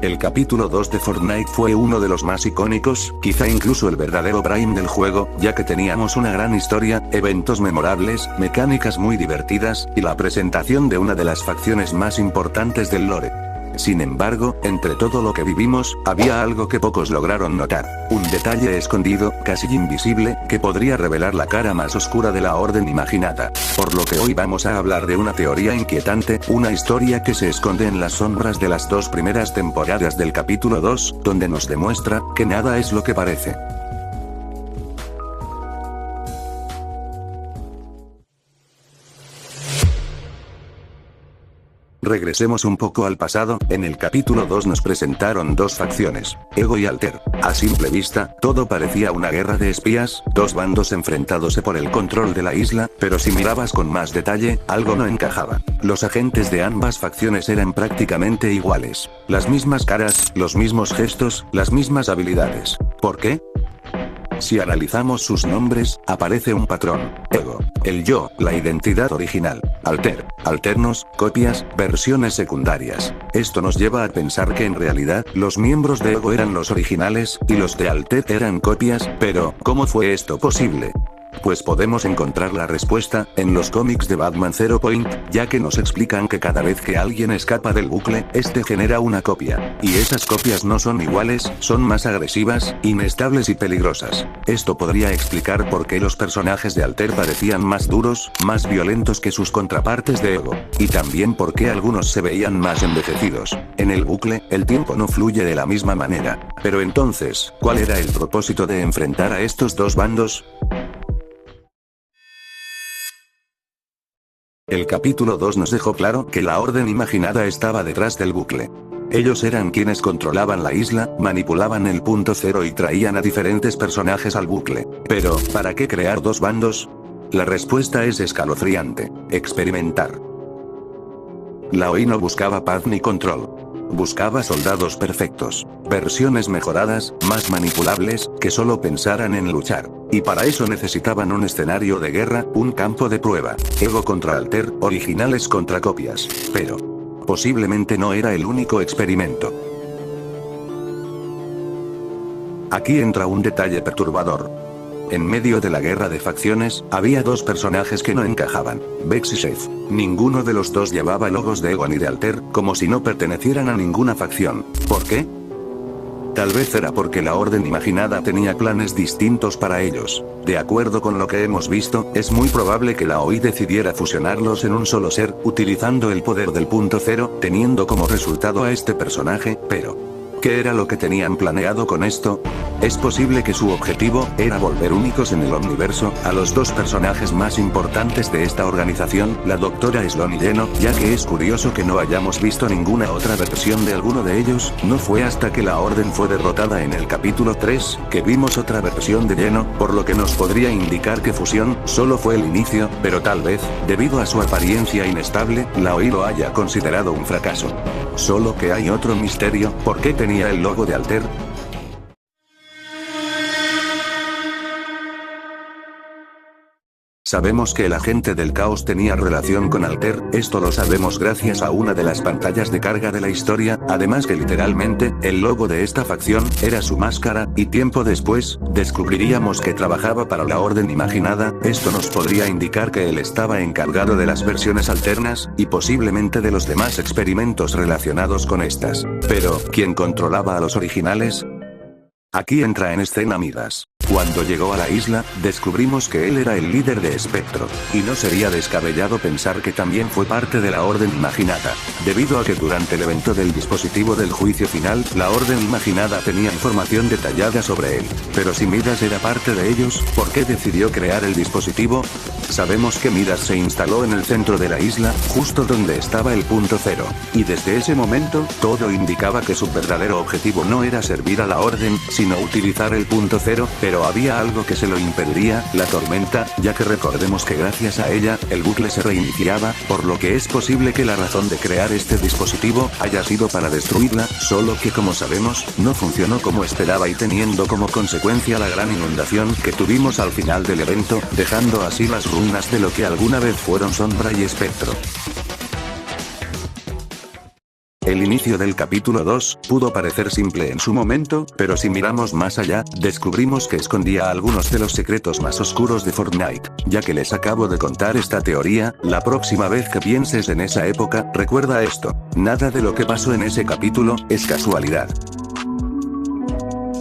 El capítulo 2 de Fortnite fue uno de los más icónicos, quizá incluso el verdadero prime del juego, ya que teníamos una gran historia, eventos memorables, mecánicas muy divertidas, y la presentación de una de las facciones más importantes del lore. Sin embargo, entre todo lo que vivimos, había algo que pocos lograron notar. Un detalle escondido, casi invisible, que podría revelar la cara más oscura de la Orden Imaginata. Por lo que hoy vamos a hablar de una teoría inquietante, una historia que se esconde en las sombras de las 2 primeras temporadas del capítulo 2, donde nos demuestra que nada es lo que parece. Regresemos un poco al pasado, en el capítulo 2 nos presentaron 2 facciones, Ego y Alter. A simple vista, todo parecía una guerra de espías, 2 bandos enfrentándose por el control de la isla, pero si mirabas con más detalle, algo no encajaba. Los agentes de ambas facciones eran prácticamente iguales. Las mismas caras, los mismos gestos, las mismas habilidades. ¿Por qué? Si analizamos sus nombres, aparece un patrón. Ego, el yo, la identidad original. Alter, alternos, copias, versiones secundarias. Esto nos lleva a pensar que en realidad, los miembros de Ego eran los originales, y los de Alter eran copias, pero, ¿cómo fue esto posible? Pues podemos encontrar la respuesta, en los cómics de Batman Zero Point, ya que nos explican que cada vez que alguien escapa del bucle, este genera una copia. Y esas copias no son iguales, son más agresivas, inestables y peligrosas. Esto podría explicar por qué los personajes de Alter parecían más duros, más violentos que sus contrapartes de Ego. Y también por qué algunos se veían más envejecidos. En el bucle, el tiempo no fluye de la misma manera. Pero entonces, ¿cuál era el propósito de enfrentar a estos 2 bandos? El capítulo 2 nos dejó claro que la Orden Imaginada estaba detrás del bucle. Ellos eran quienes controlaban la isla, manipulaban el punto cero y traían a diferentes personajes al bucle. Pero, ¿para qué crear 2 bandos? La respuesta es escalofriante: experimentar. La OI no buscaba paz ni control. Buscaba soldados perfectos, versiones mejoradas, más manipulables, que solo pensaran en luchar. Y para eso necesitaban un escenario de guerra, un campo de prueba. Ego contra Alter, originales contra copias. Pero posiblemente no era el único experimento. Aquí entra un detalle perturbador. En medio de la guerra de facciones, había 2 personajes que no encajaban, Vex y Chef. Ninguno de los 2 llevaba logos de Ego ni de Alter, como si no pertenecieran a ninguna facción. ¿Por qué? Tal vez era porque la Orden Imaginada tenía planes distintos para ellos. De acuerdo con lo que hemos visto, es muy probable que la OI decidiera fusionarlos en un solo ser, utilizando el poder del punto cero, teniendo como resultado a este personaje, pero ¿qué era lo que tenían planeado con esto? Es posible que su objetivo era volver únicos en el universo a los 2 personajes más importantes de esta organización, la Doctora Sloan y Lleno, ya que es curioso que no hayamos visto ninguna otra versión de alguno de ellos. No fue hasta que la Orden fue derrotada en el capítulo 3, que vimos otra versión de Lleno, por lo que nos podría indicar que fusión solo fue el inicio, pero tal vez, debido a su apariencia inestable, la OI lo haya considerado un fracaso. Solo que hay otro misterio: ¿por qué tenía el logo de Alter? Sabemos que el agente del caos tenía relación con Alter, esto lo sabemos gracias a una de las pantallas de carga de la historia, además que literalmente, el logo de esta facción, era su máscara, y tiempo después, descubriríamos que trabajaba para la Orden Imaginada. Esto nos podría indicar que él estaba encargado de las versiones alternas, y posiblemente de los demás experimentos relacionados con estas. Pero, ¿quién controlaba a los originales? Aquí entra en escena Midas. Cuando llegó a la isla, descubrimos que él era el líder de Espectro, y no sería descabellado pensar que también fue parte de la Orden Imaginada, debido a que durante el evento del dispositivo del juicio final, la Orden Imaginada tenía información detallada sobre él. Pero si Midas era parte de ellos, ¿por qué decidió crear el dispositivo? Sabemos que Midas se instaló en el centro de la isla, justo donde estaba el punto cero, y desde ese momento, todo indicaba que su verdadero objetivo no era servir a la Orden, sino utilizar el punto cero, pero había algo que se lo impediría: la tormenta, ya que recordemos que gracias a ella, el bucle se reiniciaba, por lo que es posible que la razón de crear este dispositivo haya sido para destruirla, solo que como sabemos, no funcionó como esperaba y teniendo como consecuencia la gran inundación que tuvimos al final del evento, dejando así las ruinas de lo que alguna vez fueron Sombra y Espectro. El inicio del capítulo 2 pudo parecer simple en su momento, pero si miramos más allá, descubrimos que escondía algunos de los secretos más oscuros de Fortnite. Ya que les acabo de contar esta teoría, la próxima vez que pienses en esa época, recuerda esto: nada de lo que pasó en ese capítulo es casualidad.